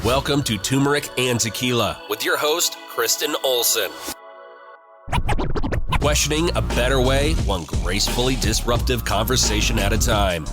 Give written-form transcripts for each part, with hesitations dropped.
Welcome to Turmeric and Tequila with your host, Kristen Olson. Questioning a better way, one gracefully disruptive conversation at a time.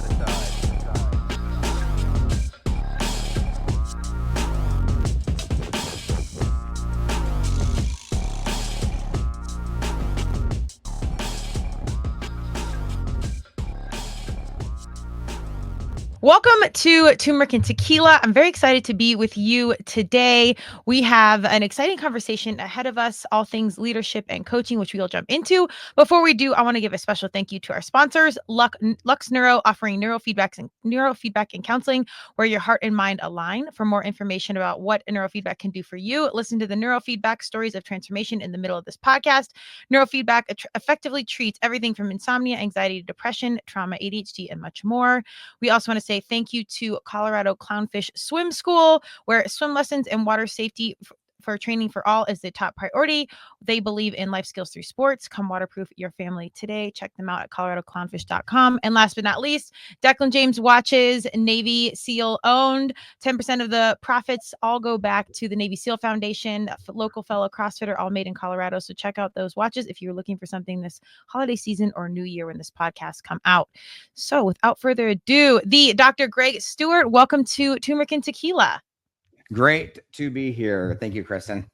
Welcome to Turmeric and Tequila. I'm very excited to be with you today. We have an exciting conversation ahead of us, all things leadership and coaching, which we'll jump into. Before we do, I want to give a special thank you to our sponsors, Lux Neuro, offering neurofeedback and counseling where your heart and mind align. For more information about what neurofeedback can do for you, listen to the neurofeedback stories of transformation in the middle of this podcast. Neurofeedback effectively treats everything from insomnia, anxiety, depression, trauma, ADHD, and much more. We also want to say thank you to Colorado Clownfish Swim School, where swim lessons and water safety for training for all is the top priority. They believe in life skills through sports. Come waterproof your family today. Check them out at coloradoclownfish.com. And last but not least, Declan James Watches, Navy SEAL owned. 10% of the profits all go back to the Navy SEAL Foundation, local fellow CrossFitter, all made in Colorado. So check out those watches if you're looking for something this holiday season or new year when this podcast come out. So without further ado, the Dr. Greg Stewart, welcome to Turmeric and Tequila. Great to be here. Thank you, Kristen.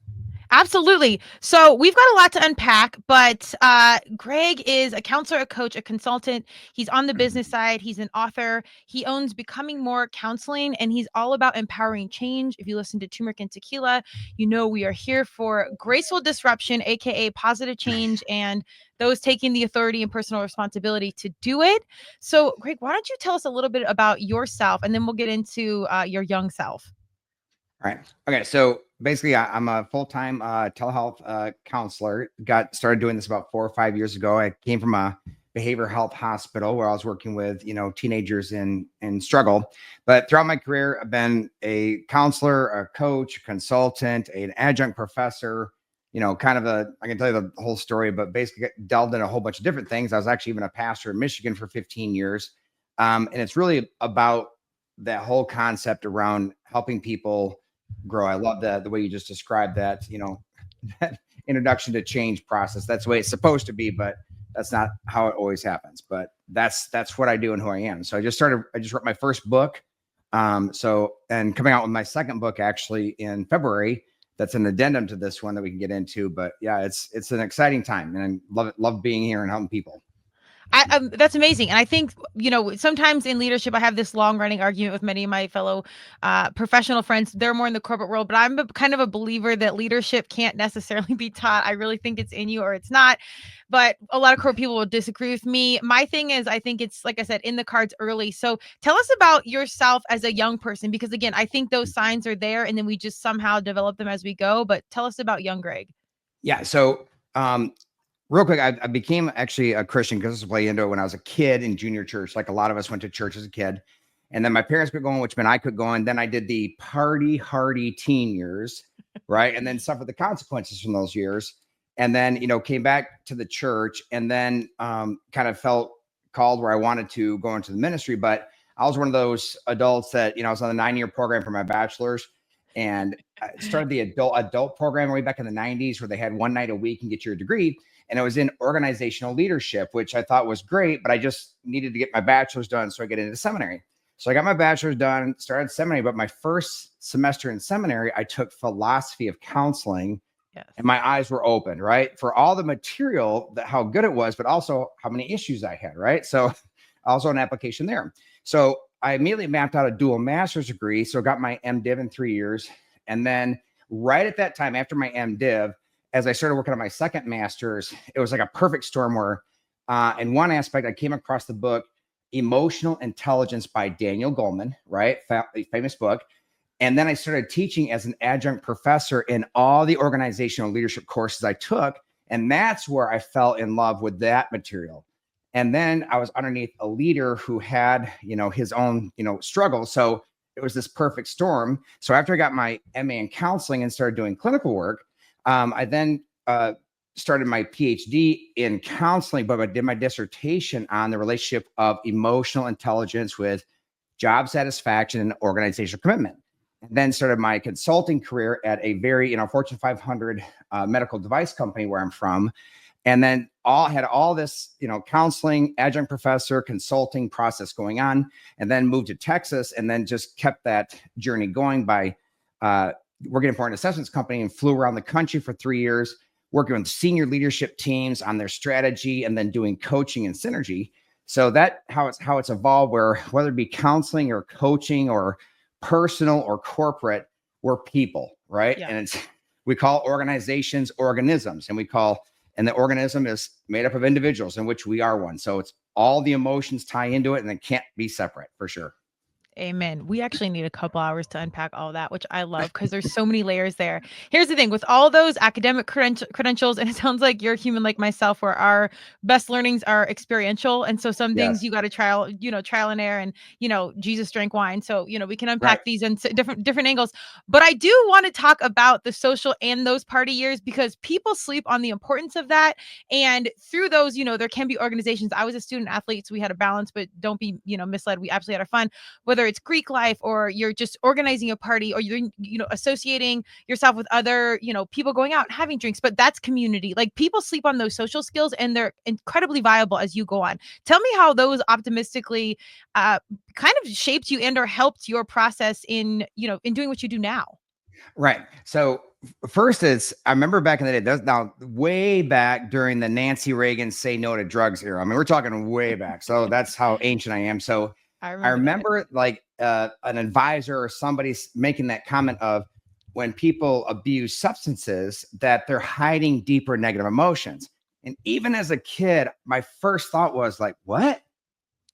Absolutely. So we've got a lot to unpack, but Greg is a counselor, a coach, a consultant. He's on the business side. He's an author. He owns Becoming More Counseling, and he's all about empowering change. If you listen to Turmeric and Tequila, you know we are here for graceful disruption, aka positive change, and those taking the authority and personal responsibility to do it. So, Greg, why don't you tell us a little bit about yourself, and then we'll get into your young self. All right. Okay. So basically, I'm a full-time telehealth counselor. Got started doing this about 4 or 5 years ago. I came from a behavioral health hospital where I was working with, teenagers in struggle. But throughout my career, I've been a counselor, a coach, a consultant, an adjunct professor, I can tell you the whole story, but basically delved in a whole bunch of different things. I was actually even a pastor in Michigan for 15 years. And it's really about that whole concept around helping people grow. I love the way you just described that, that introduction to change process. That's the way it's supposed to be, but that's not how it always happens. But that's what I do and who I am. So I just wrote my first book. And coming out with my second book actually in February, that's an addendum to this one that we can get into. But yeah, it's an exciting time, and I love being here and helping people. That's amazing. And I think, sometimes in leadership, I have this long running argument with many of my fellow professional friends. They're more in the corporate world, but I'm kind of a believer that leadership can't necessarily be taught. I really think it's in you or it's not. But a lot of corporate people will disagree with me. My thing is, I think it's, like I said, in the cards early. So tell us about yourself as a young person, because again, I think those signs are there and then we just somehow develop them as we go. But tell us about young Greg. Yeah. So, real quick, I became actually a Christian because this was way into it when I was a kid in junior church. Like a lot of us went to church as a kid. And then my parents quit going, which meant I could go. And then I did the party hardy teen years, right? And then suffered the consequences from those years. And then, came back to the church and then kind of felt called where I wanted to go into the ministry. But I was one of those adults that, I was on the 9-year program for my bachelor's. And I started the adult program way back in the 90s where they had one night a week and get your degree. And it was in organizational leadership, which I thought was great, but I just needed to get my bachelor's done so I get into seminary. So I got my bachelor's done, started seminary, but my first semester in seminary, I took philosophy of counseling. Yes. And my eyes were open, right? For all the material, how good it was, but also how many issues I had, right? So also an application there. So I immediately mapped out a dual master's degree. So I got my MDiv in 3 years. And then right at that time, after my MDiv, as I started working on my second master's, it was like a perfect storm where in one aspect, I came across the book, Emotional Intelligence by Daniel Goleman, right? Famous book. And then I started teaching as an adjunct professor in all the organizational leadership courses I took. And that's where I fell in love with that material. And then I was underneath a leader who had, his own, struggle. So it was this perfect storm. So after I got my MA in counseling and started doing clinical work, I then started my PhD in counseling, but I did my dissertation on the relationship of emotional intelligence with job satisfaction and organizational commitment. Then started my consulting career at a very, Fortune 500 medical device company where I'm from. And then had all this, counseling, adjunct professor, consulting process going on, and then moved to Texas and then just kept that journey going by working for an assessments company and flew around the country for 3 years, working with senior leadership teams on their strategy and then doing coaching and synergy. So that how it's evolved, where whether it be counseling or coaching or personal or corporate, we're people, right? Yeah. And we call organizations organisms, and the organism is made up of individuals in which we are one. So it's all the emotions tie into it and it can't be separate for sure. Amen. We actually need a couple hours to unpack all that, which I love because there's so many layers there. Here's the thing with all those academic credentials, and it sounds like you're human like myself, where our best learnings are experiential. And so some things you got to trial and error, and, Jesus drank wine. So, we can unpack these in different angles. But I do want to talk about the social and those party years, because people sleep on the importance of that. And through those, there can be organizations. I was a student athlete, so we had a balance, but don't be, misled. We absolutely had our fun, whether it's Greek life or you're just organizing a party or you're, associating yourself with other, people going out and having drinks, but that's community. Like, people sleep on those social skills and they're incredibly viable as you go on. Tell me how those optimistically kind of shaped you and or helped your process in doing what you do now. Right. So first I remember back in the day, that's now way back during the Nancy Reagan say no to drugs era. I mean, we're talking way back. So that's how ancient I am. So I remember like an advisor or somebody making that comment of, when people abuse substances, that they're hiding deeper negative emotions. And even as a kid, my first thought was like, what?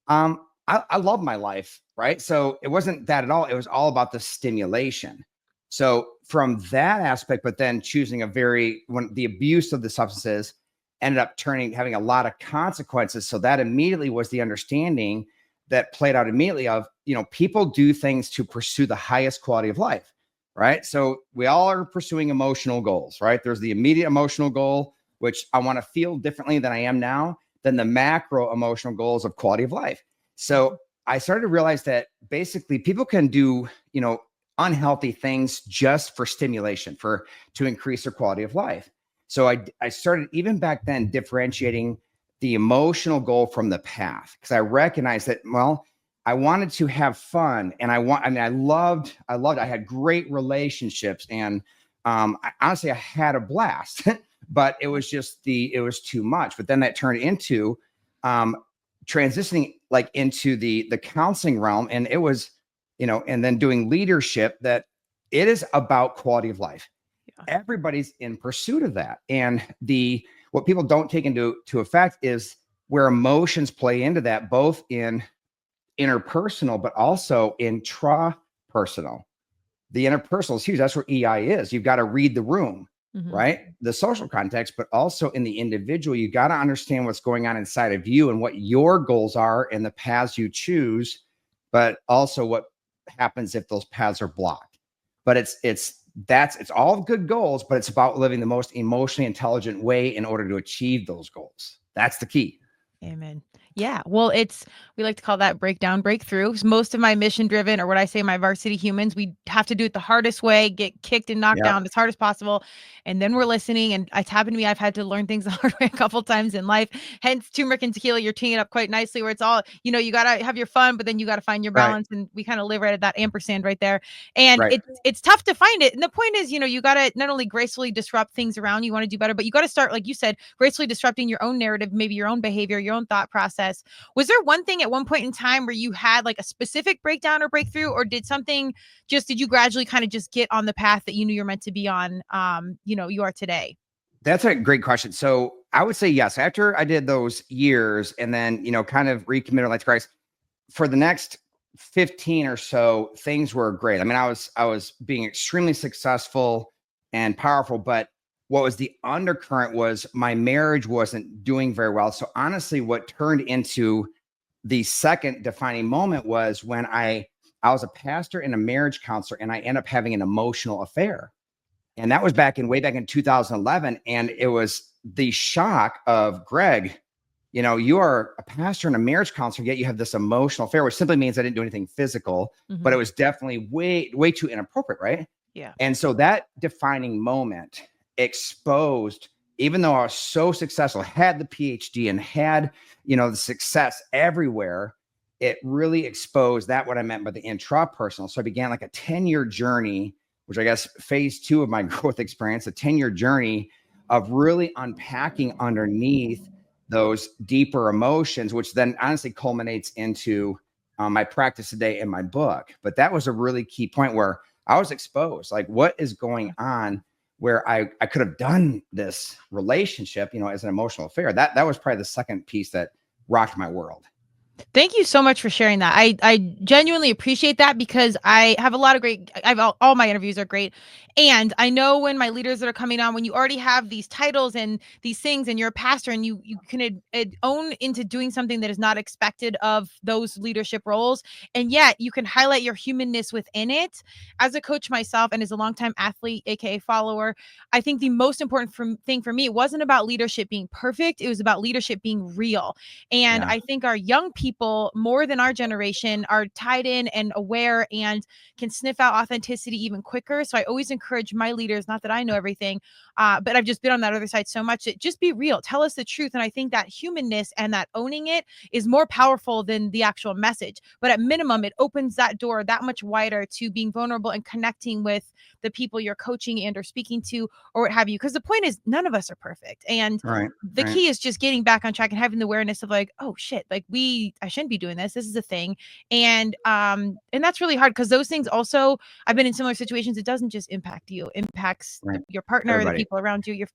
I love my life, right? So it wasn't that at all. It was all about the stimulation. So from that aspect, but then choosing when the abuse of the substances ended up having a lot of consequences. So that immediately was the understanding that played out immediately of, people do things to pursue the highest quality of life, right? So we all are pursuing emotional goals, right? There's the immediate emotional goal, which I want to feel differently than I am now, than the macro emotional goals of quality of life. So I started to realize that basically people can do, unhealthy things just for stimulation, to increase their quality of life. So I started even back then differentiating the emotional goal from the path, because I recognized that, I wanted to have fun, and I loved, I had great relationships, and honestly, I had a blast, but it was it was too much. But then that turned into transitioning like into the counseling realm, and it was, and then doing leadership, that it is about quality of life. Yeah. Everybody's in pursuit of that. And what people don't take into effect is where emotions play into that, both in interpersonal, but also intrapersonal. The interpersonal is huge. That's where EI is. You've got to read the room, right? The social context, but also in the individual, you got to understand what's going on inside of you and what your goals are and the paths you choose, but also what happens if those paths are blocked. But it's all good goals, but it's about living the most emotionally intelligent way in order to achieve those goals. That's the key. Amen. Yeah. Well, we like to call that breakdown, breakthrough. Most of my mission driven, or what I say, my varsity humans, we have to do it the hardest way, get kicked and knocked down as hard as possible. And then we're listening. And it's happened to me. I've had to learn things the hard way a couple times in life. Hence, turmeric and tequila, you're teeing it up quite nicely, where it's all, you got to have your fun, but then you got to find your balance. Right. And we kind of live right at that ampersand right there. And it's tough to find it. And the point is, you got to not only gracefully disrupt things around you want to do better, but you got to start, like you said, gracefully disrupting your own narrative, maybe your own behavior, your own thought process. Was there one thing at one point in time where you had like a specific breakdown or breakthrough, or did you gradually kind of just get on the path that you knew you're meant to be on, you are today? That's a great question. So I would say yes. After I did those years and then, kind of recommitted life to Christ, for the next 15 or so, things were great. I mean, I was being extremely successful and powerful, but what was the undercurrent was my marriage wasn't doing very well. So honestly, what turned into the second defining moment was when I was a pastor and a marriage counselor, and I ended up having an emotional affair. And that was way back in 2011. And it was the shock of, Greg, you are a pastor and a marriage counselor, yet you have this emotional affair, which simply means I didn't do anything physical, but it was definitely way too inappropriate, right? Yeah. And so that defining moment exposed, even though I was so successful, had the PhD and had, the success everywhere, it really exposed that what I meant by the intrapersonal. So I began like a 10-year journey, which I guess phase 2 of my growth experience, a 10-year journey of really unpacking underneath those deeper emotions, which then honestly culminates into my practice today in my book. But that was a really key point where I was exposed, like what is going on, where I could have done this relationship, as an emotional affair. That was probably the second piece that rocked my world. Thank you so much for sharing that. I genuinely appreciate that, because I have a lot of great, all my interviews are great. And I know when my leaders that are coming on, when you already have these titles and these things and you're a pastor and you can own into doing something that is not expected of those leadership roles. And yet you can highlight your humanness within it. As a coach myself and as a longtime athlete, AKA follower, I think the most important thing for me, it wasn't about leadership being perfect. It was about leadership being real. And I think our young people, more than our generation, are tied in and aware and can sniff out authenticity even quicker. So I always encourage my leaders, not that I know everything, but I've just been on that other side so much, that just be real, tell us the truth. And I think that humanness and that owning it is more powerful than the actual message. But at minimum, it opens that door that much wider to being vulnerable and connecting with the people you're coaching and or speaking to or what have you. Because the point is, none of us are perfect. And the key is just getting back on track and having the awareness of like, oh shit, like I shouldn't be doing this. This is a thing. And that's really hard, because those things also, I've been in similar situations. It doesn't just impact you, it impacts your partner, Everybody. the people around you.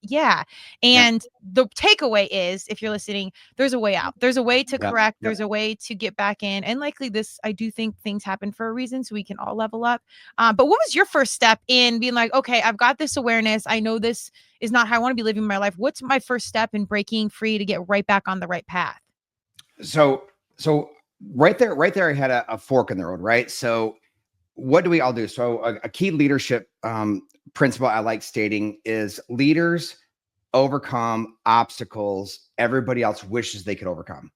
And the takeaway is, if you're listening, there's a way out. There's a way to correct. There's a way to get back in. And likely I do think things happen for a reason, so we can all level up. But what was your first step in being like, okay, I've got this awareness. I know this is not how I want to be living my life. What's my first step in breaking free to get right back on the right path? So right there, I had a fork in the road, right? So what do we all do? So a key leadership principle I like stating is leaders overcome obstacles everybody else wishes they could overcome.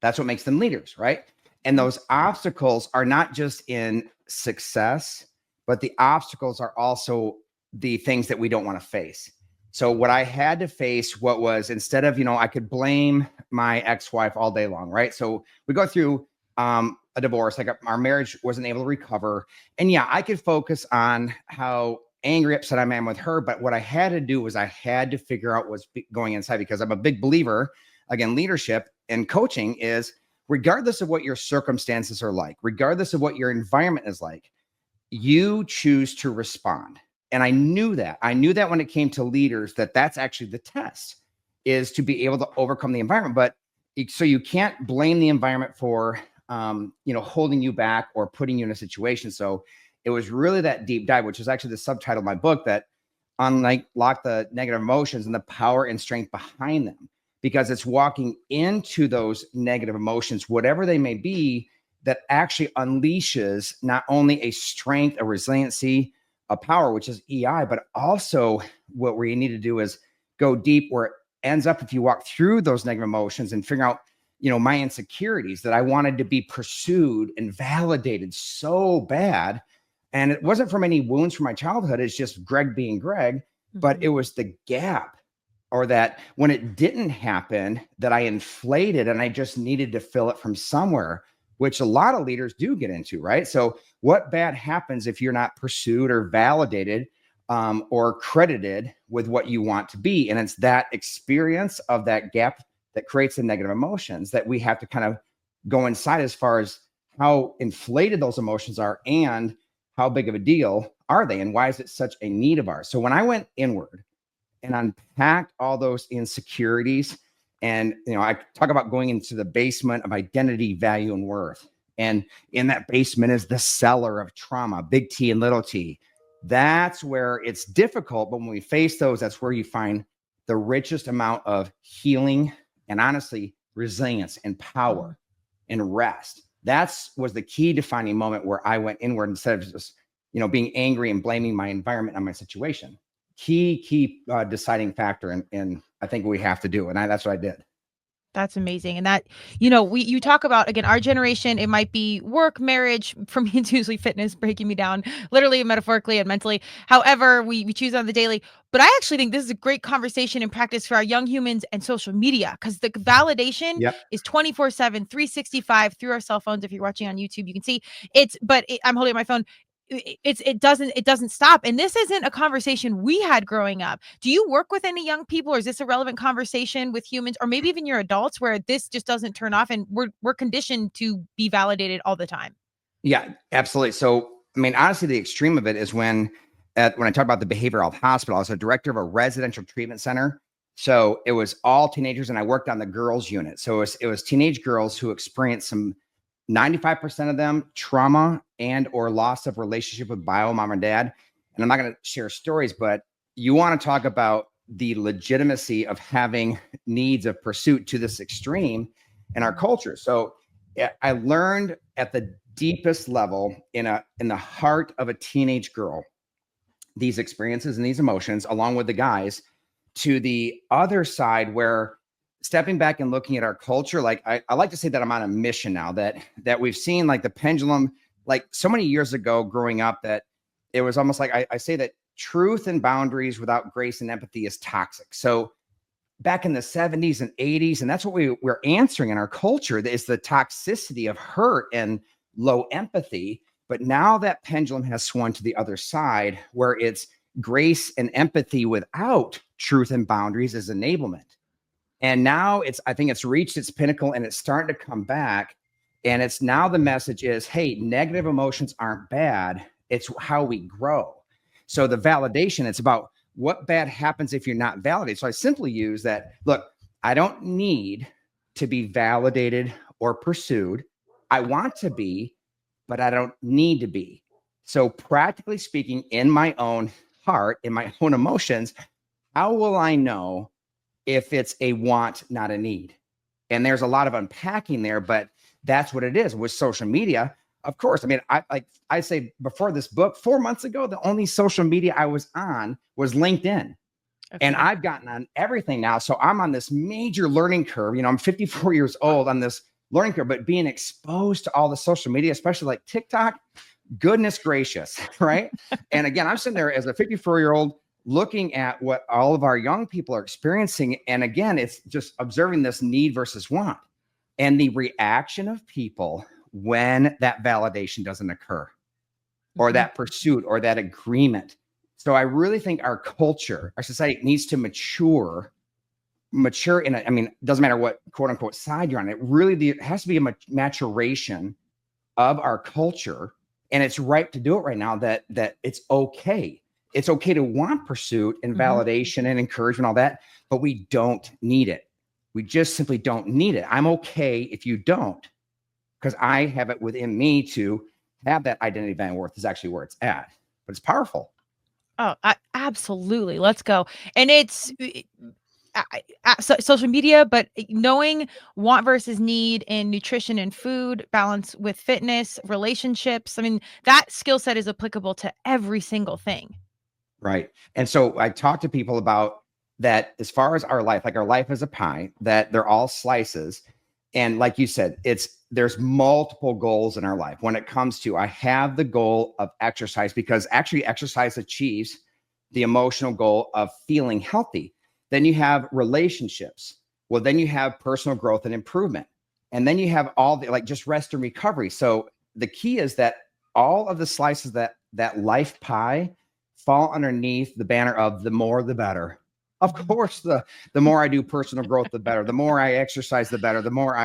That's what makes them leaders, right? And those obstacles are not just in success, but the obstacles are also the things that we don't want to face. So what I had to face, what was, instead of, I could blame my ex-wife all day long, right? So we go through a divorce, like our marriage wasn't able to recover. And I could focus on how angry, upset I am with her. But what I had to do was I had to figure out what's going inside, because I'm a big believer, again, leadership and coaching is, regardless of what your circumstances are like, regardless of what your environment is like, you choose to respond. And I knew that when it came to leaders, that's actually the test, is to be able to overcome the environment. But so you can't blame the environment for, holding you back or putting you in a situation. So it was really that deep dive, which is actually the subtitle of my book, that unlock the negative emotions and the power and strength behind them, because it's walking into those negative emotions, whatever they may be, that actually unleashes not only a strength, a resiliency, a power, which is EI, but also what we need to do is go deep, where it ends up, if you walk through those negative emotions and figure out, my insecurities, that I wanted to be pursued and validated so bad. And it wasn't from any wounds from my childhood. It's just Greg being Greg, but it was the gap, or that when it didn't happen, that I inflated and I just needed to fill it from somewhere, which a lot of leaders do get into, right? So what bad happens if you're not pursued or validated or credited with what you want to be? And it's that experience of that gap that creates the negative emotions that we have to kind of go inside, as far as how inflated those emotions are and how big of a deal are they, and why is it such a need of ours? So when I went inward and unpacked all those insecurities, and I talk about going into the basement of identity, value, and worth. And in that basement is the cellar of trauma, big T and little t. That's where it's difficult, but when we face those, that's where you find the richest amount of healing and, honestly, resilience and power and rest. Was the key defining moment where I went inward instead of just, being angry and blaming my environment and my situation. Key deciding factor, and I think we have to do, and that's what I did. That's amazing. And that, you talk about, again, our generation, it might be work, marriage. For me, it's usually fitness breaking me down, literally, metaphorically, and mentally. However, we choose on the daily. But I actually think this is a great conversation and practice for our young humans and social media, because the validation Yep. is 24/7, 365 through our cell phones. If you're watching on YouTube, you can see I'm holding my phone. It doesn't stop. And this isn't a conversation we had growing up. Do you work with any young people, or is this a relevant conversation with humans, or maybe even your adults, where this just doesn't turn off and we're conditioned to be validated all the time? Yeah, absolutely. So, I mean, honestly, the extreme of it is when I talk about the behavioral health hospital, I was a director of a residential treatment center. So it was all teenagers, and I worked on the girls unit. So it was teenage girls who experienced some 95% of them trauma and or loss of relationship with bio mom and dad. And I'm not going to share stories, but you want to talk about the legitimacy of having needs of pursuit to this extreme in our culture. So I learned at the deepest level in the heart of a teenage girl these experiences and these emotions, along with the guys, to the other side where stepping back and looking at our culture, like I like to say that I'm on a mission now, that we've seen like the pendulum, like so many years ago growing up, that it was almost like I say that truth and boundaries without grace and empathy is toxic. So back in the 70s and 80s, and that's what we're answering in our culture, is the toxicity of hurt and low empathy. But now that pendulum has swung to the other side, where it's grace and empathy without truth and boundaries is enablement. And now I think it's reached its pinnacle, and it's starting to come back. And it's now the message is, hey, negative emotions aren't bad. It's how we grow. So the validation, it's about what bad happens if you're not validated. So I simply use that, look, I don't need to be validated or pursued. I want to be, but I don't need to be. So practically speaking, in my own heart, in my own emotions, how will I know if it's a want, not a need? And there's a lot of unpacking there, but that's what it is with social media. Of course, I mean, I say before this book, 4 months ago, the only social media I was on was LinkedIn. Okay. And I've gotten on everything now. So I'm on this major learning curve. I'm 54 years old on this learning curve, but being exposed to all the social media, especially like TikTok, goodness gracious, right? And again, I'm sitting there as a 54-year-old looking at what all of our young people are experiencing. And again, it's just observing this need versus want and the reaction of people when that validation doesn't occur, or that pursuit or that agreement. So I really think our culture, our society needs to mature in a, I mean, it doesn't matter what quote unquote side you're on. It has to be a maturation of our culture. And it's right to do it right now, that it's okay. It's okay to want pursuit and validation and encouragement, all that, but we don't need it. We just simply don't need it. I'm okay if you don't, because I have it within me to have that identity, value, and worth is actually where it's at, but it's powerful. Oh, absolutely. Let's go. And it's social media, but knowing want versus need in nutrition and food, balance with fitness, relationships. I mean, that skill set is applicable to every single thing. Right. And so I talk to people about that as far as our life, like our life is a pie, that they're all slices. And like you said, there's multiple goals in our life. When it comes to, I have the goal of exercise, because actually exercise achieves the emotional goal of feeling healthy. Then you have relationships. Well, then you have personal growth and improvement. And then you have all the, like, just rest and recovery. So the key is that all of the slices that life pie fall underneath the banner of the more, the better. Of course, the more I do personal growth, the better. The more I exercise, the better. The more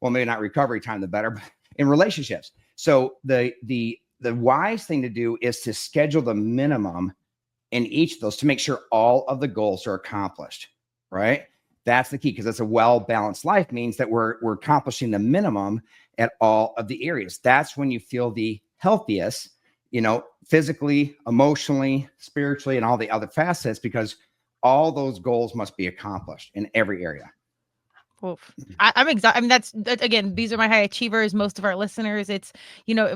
well, maybe not recovery time, the better, but in relationships. So the wise thing to do is to schedule the minimum in each of those to make sure all of the goals are accomplished, right? That's the key, because it's a well-balanced life means that we're accomplishing the minimum at all of the areas. That's when you feel the healthiest, physically, emotionally, spiritually, and all the other facets, because all those goals must be accomplished in every area. Oof. I'm excited. I mean, again, these are my high achievers. Most of our listeners, it's,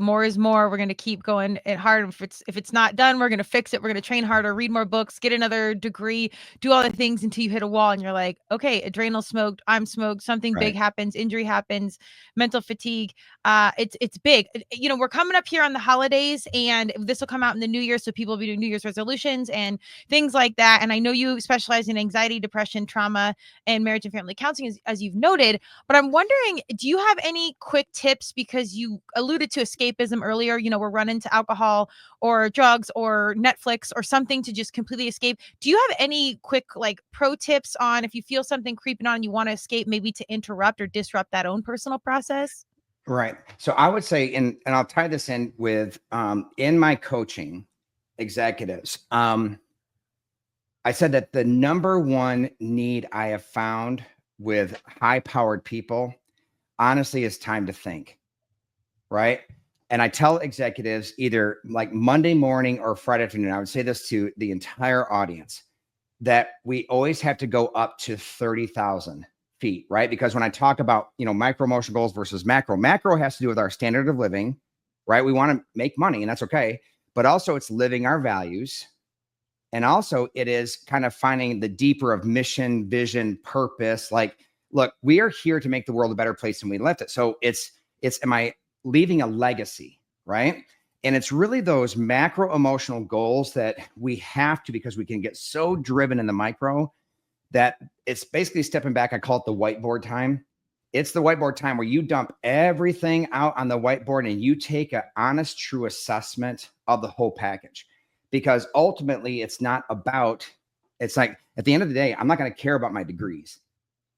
more is more. We're going to keep going it hard. If it's not done, we're going to fix it. We're going to train harder, read more books, get another degree, do all the things until you hit a wall and you're like, okay, adrenal smoked, I'm smoked, something big Right. happens, injury happens, mental fatigue. It's big. We're coming up here on the holidays and this will come out in the new year. So people will be doing New Year's resolutions and things like that. And I know you specialize in anxiety, depression, trauma, and marriage and family counseling, as you've noted. But I'm wondering, do you have any quick tips? Because you alluded to escapism earlier. We're running to alcohol or drugs or Netflix or something to just completely escape. Do you have any quick pro tips on if you feel something creeping on, you want to escape, maybe to interrupt or disrupt that own personal process? Right. So I would say, and I'll tie this in with in my coaching executives, I said that the number one need I have found with high-powered people, honestly, is time to think, right? And I tell executives either like Monday morning or Friday afternoon, I would say this to the entire audience, that we always have to go up to 30,000 feet, right? Because when I talk about, micro emotional goals versus macro has to do with our standard of living, right? We want to make money and that's okay. But also it's living our values. And also it is kind of finding the deeper of mission, vision, purpose. Like, look, we are here to make the world a better place than we left it. So it's, am I leaving a legacy, right? And it's really those macro emotional goals that we have to, because we can get so driven in the micro that it's basically stepping back. I call it the whiteboard time. It's the whiteboard time where you dump everything out on the whiteboard and you take an honest, true assessment of the whole package. Because ultimately it's not about, it's like at the end of the day, I'm not going to care about my degrees,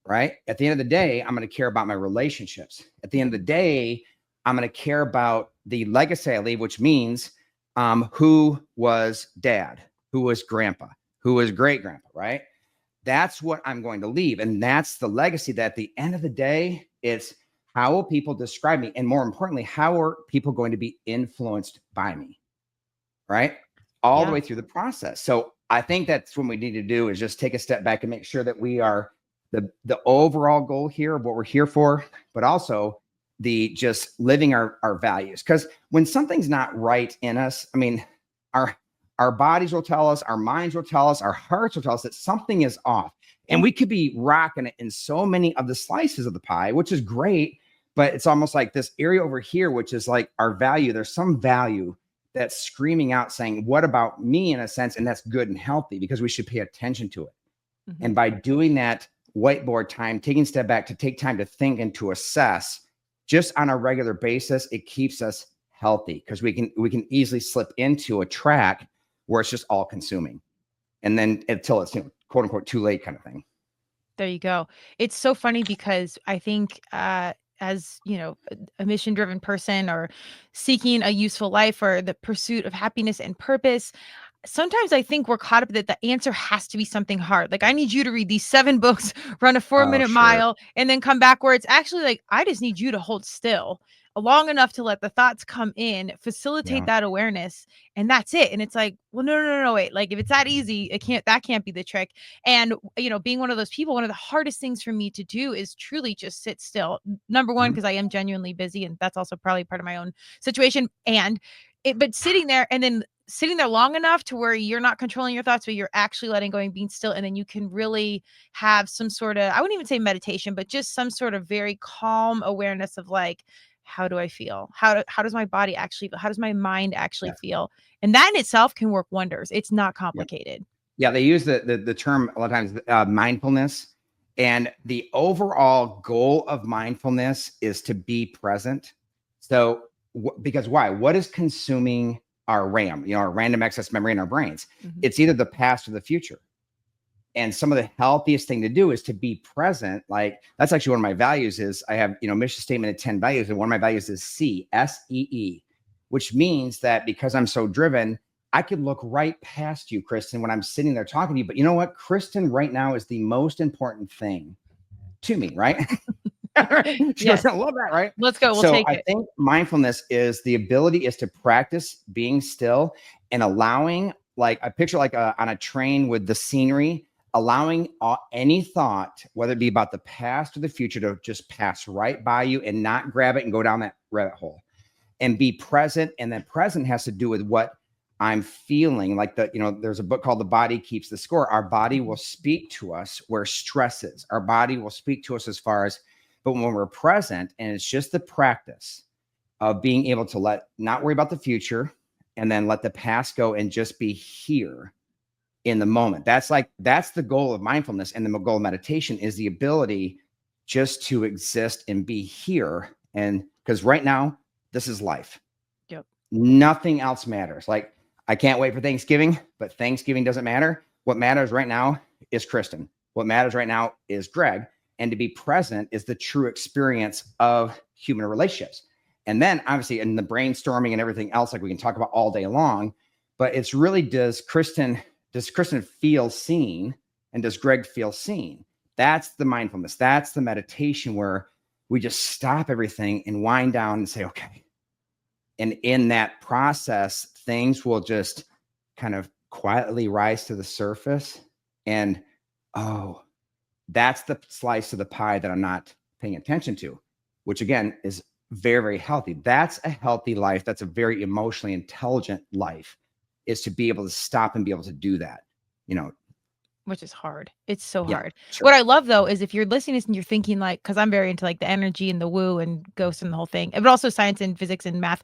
right? At the end of the day, I'm going to care about my relationships. At the end of the day, I'm going to care about the legacy I leave, which means who was dad, who was grandpa, who was great grandpa, right? That's what I'm going to leave. And that's the legacy that at the end of the day, it's how will people describe me? And more importantly, how are people going to be influenced by me, right? All the way through the process. So I think that's what we need to do is just take a step back and make sure that we are the overall goal here of what we're here for, but also the just living our values. Because when something's not right in us, I mean, our bodies will tell us, our minds will tell us, our hearts will tell us that something is off. And we could be rocking it in so many of the slices of the pie, which is great. But it's almost like this area over here, which is like our value. There's some value that's screaming out saying, what about me, in a sense? And that's good and healthy because we should pay attention to it. Mm-hmm. And by doing that whiteboard time, taking a step back to take time to think and to assess just on a regular basis, it keeps us healthy because we can easily slip into a track where it's just all consuming. And then until it's, quote unquote, too late kind of thing. There you go. It's so funny because I think, as a mission driven person or seeking a useful life or the pursuit of happiness and purpose, sometimes I think we're caught up that the answer has to be something hard. Like, I need you to read these 7 books, run a 4-minute mile, and then come back, where it's actually like, I just need you to hold still long enough to let the thoughts come in, facilitate that awareness. And that's it. And it's like, well, no, wait. Like, if it's that easy, that can't be the trick. And, being one of those people, one of the hardest things for me to do is truly just sit still. Number one, because I am genuinely busy. And that's also probably part of my own situation. But sitting there long enough to where you're not controlling your thoughts, but you're actually letting go and being still. And then you can really have some sort of, I wouldn't even say meditation, but just some sort of very calm awareness of like, how do I feel? How does my body actually feel? How does my mind actually feel? And that in itself can work wonders. It's not complicated. Yeah, they use the term a lot of times, mindfulness. And the overall goal of mindfulness is to be present. So because why? What is consuming our RAM, our random access memory in our brains? Mm-hmm. It's either the past or the future. And some of the healthiest thing to do is to be present. Like, that's actually one of my values is I have, mission statement of 10 values. And one of my values is SEE, which means that because I'm so driven, I could look right past you, Kristen, when I'm sitting there talking to you. But you know what? Kristen right now is the most important thing to me, right? Yes. I love that, right? Let's go. We'll take it. I think mindfulness is the ability is to practice being still and allowing, like I picture like on a train with the scenery, allowing any thought, whether it be about the past or the future, to just pass right by you and not grab it and go down that rabbit hole, and be present. And then present has to do with what I'm feeling. Like there's a book called The Body Keeps the Score. Our body will speak to us where stress is. Our body will speak to us as far as, but when we're present, and it's just the practice of being able to not worry about the future, and then let the past go and just be here in the moment. That's the goal of mindfulness. And the goal of meditation is the ability just to exist and be here. And because right now, this is life. Yep. Nothing else matters. Like, I can't wait for Thanksgiving, but Thanksgiving doesn't matter. What matters right now is Kristen. What matters right now is Greg. And to be present is the true experience of human relationships. And then obviously in the brainstorming and everything else, like we can talk about all day long, but it's really, does Kristen feel seen, and does Greg feel seen? That's the mindfulness. That's the meditation where we just stop everything and wind down and say, okay. And in that process, things will just kind of quietly rise to the surface. And, oh, that's the slice of the pie that I'm not paying attention to, which again is very, very healthy. That's a healthy life. That's a very emotionally intelligent life, is to be able to stop and be able to do that, Which is hard. It's so hard. Sure. What I love though is if you're listening to this and you're thinking like, because I'm very into like the energy and the woo and ghosts and the whole thing, but also science and physics and math.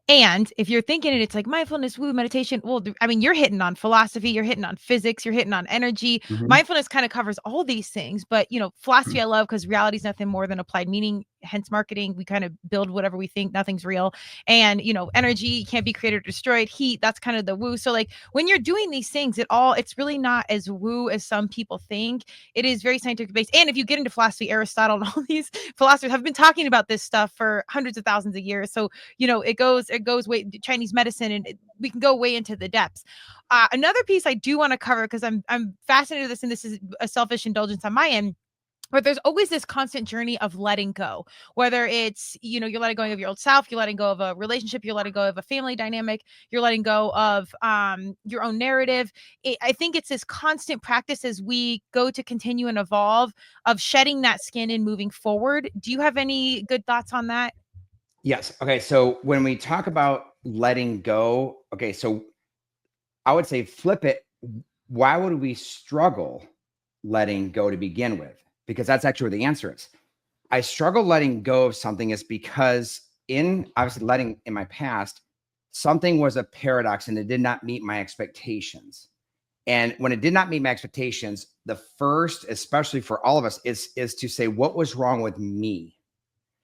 And if you're thinking it's like mindfulness, woo, meditation, well, I mean, you're hitting on philosophy, you're hitting on physics, you're hitting on energy. Mhm. Mindfulness kind of covers all these things, but philosophy I love because reality is nothing more than applied meaning, hence marketing. We kind of build whatever we think, nothing's real. And, energy can't be created or destroyed. Heat, that's kind of the woo. So like when you're doing these things, it's really not as woo as some people think. It is very scientific based. And if you get into philosophy, Aristotle and all these philosophers have been talking about this stuff for hundreds of thousands of years. So, it goes way Chinese medicine, and we can go way into the depths. Another piece I do want to cover, because I'm fascinated with this, and this is a selfish indulgence on my end, but there's always this constant journey of letting go, whether it's, you're letting go of your old self, you're letting go of a relationship, you're letting go of a family dynamic, you're letting go of your own narrative. I think it's this constant practice as we go to continue and evolve of shedding that skin and moving forward. Do you have any good thoughts on that? Yes. Okay. So when we talk about letting go, okay, so I would say flip it. Why would we struggle letting go to begin with? Because that's actually where the answer is. I struggle letting go of something is because obviously letting in my past, something was a paradox and it did not meet my expectations. And when it did not meet my expectations, the first, especially for all of us, is to say, what was wrong with me?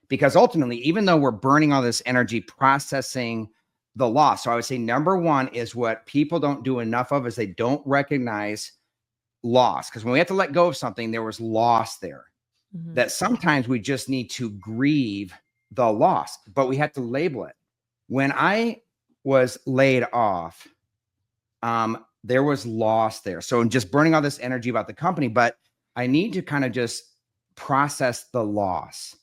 Because ultimately, even though we're burning all this energy processing the loss, so I would say number one is what people don't do enough of is they don't recognize loss. Because when we have to let go of something, there was loss there. Mm-hmm. That sometimes we just need to grieve the loss, but we have to label it. When I was laid off, there was loss there. So just burning all this energy about the company, but I need to kind of just process the loss.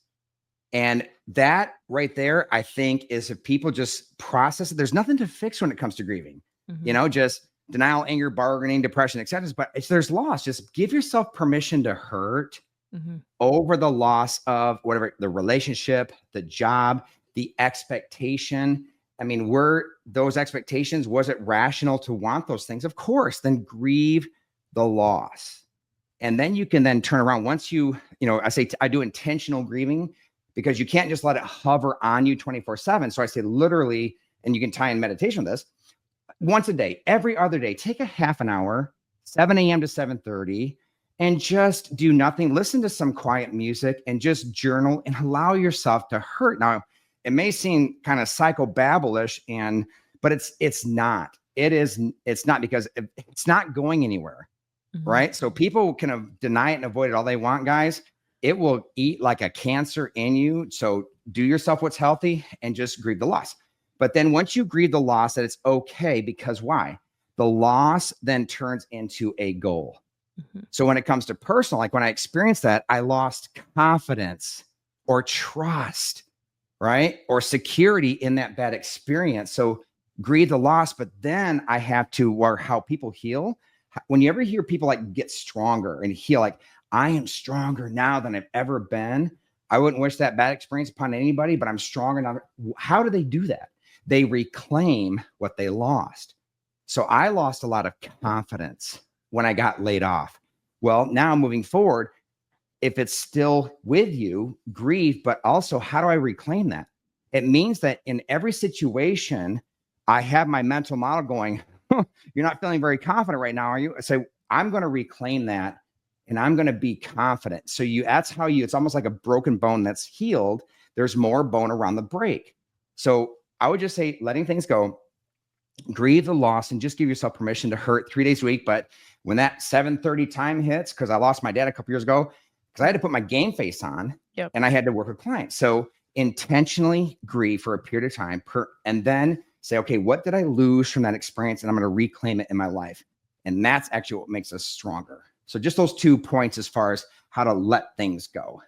And that right there, I think, is if people just process it, there's nothing to fix when it comes to grieving, just denial, anger, bargaining, depression, acceptance. But if there's loss, just give yourself permission to hurt over the loss of whatever, the relationship, the job, the expectation. I mean, were those expectations, was it rational to want those things? Of course, then grieve the loss. And then you can then turn around once I do intentional grieving, because you can't just let it hover on you 24/7. So I say literally, and you can tie in meditation with this, once a day, every other day, take a half an hour, 7 a.m. to 7:30, and just do nothing. Listen to some quiet music and just journal and allow yourself to hurt. Now, it may seem kind of psychobabblish, but it's not. It's not, because it's not going anywhere, right? So people can deny it and avoid it all they want, guys. It will eat like a cancer in you. So do yourself what's healthy and just grieve the loss. But then once you grieve the loss, that it's okay, because why? The loss then turns into a goal. So when it comes to personal, like when I experienced that, I lost confidence or trust, right? Or security in that bad experience. So grieve the loss, but then I have to, or how people heal, when you ever hear people like get stronger and heal, like, I am stronger now than I've ever been. I wouldn't wish that bad experience upon anybody, but I'm stronger now. How do they do that? They reclaim what they lost. So I lost a lot of confidence when I got laid off. Well, now moving forward, if it's still with you, grieve, but also how do I reclaim that? It means that in every situation, I have my mental model going, you're not feeling very confident right now, are you? I say, I'm going to reclaim that and I'm going to be confident. So that's how it's almost like a broken bone that's healed. There's more bone around the break. So I would just say letting things go, grieve the loss, and just give yourself permission to hurt 3 days a week. But when that 7:30 time hits, because I lost my dad a couple years ago, because I had to put my game face on and I had to work with clients. So intentionally grieve for a period of time and then say, okay, what did I lose from that experience? And I'm going to reclaim it in my life. And that's actually what makes us stronger. So just those 2 points as far as how to let things go.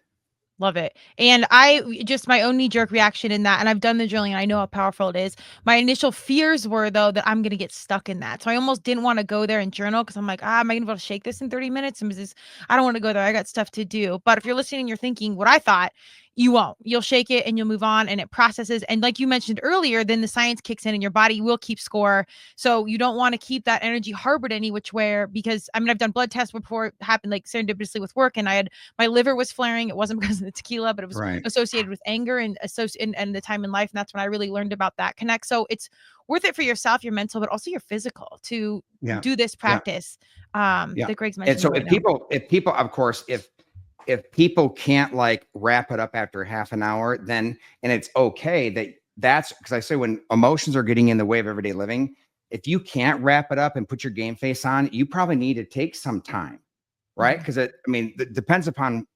Love it. And my own knee-jerk reaction in that, and I've done the journaling and I know how powerful it is. My initial fears were, though, that I'm going to get stuck in that. So I almost didn't want to go there and journal because I'm like, am I going to be able to shake this in 30 minutes? I don't want to go there. I got stuff to do. But if you're listening and you're thinking what I thought, you won't. You'll shake it and you'll move on and it processes. And like you mentioned earlier, then the science kicks in and your body will keep score. So you don't want to keep that energy harbored any which way, because I've done blood tests before it happened, like serendipitously with work, and my liver was flaring. It wasn't because of the tequila, but it was associated with anger and the time in life. And that's when I really learned about that connect. So it's worth it for yourself, your mental, but also your physical to do this practice that Greg's mentioned. And so if people, of course, if people can't like wrap it up after half an hour, then, and it's okay that's because I say when emotions are getting in the way of everyday living, if you can't wrap it up and put your game face on, you probably need to take some time, right? Because it depends upon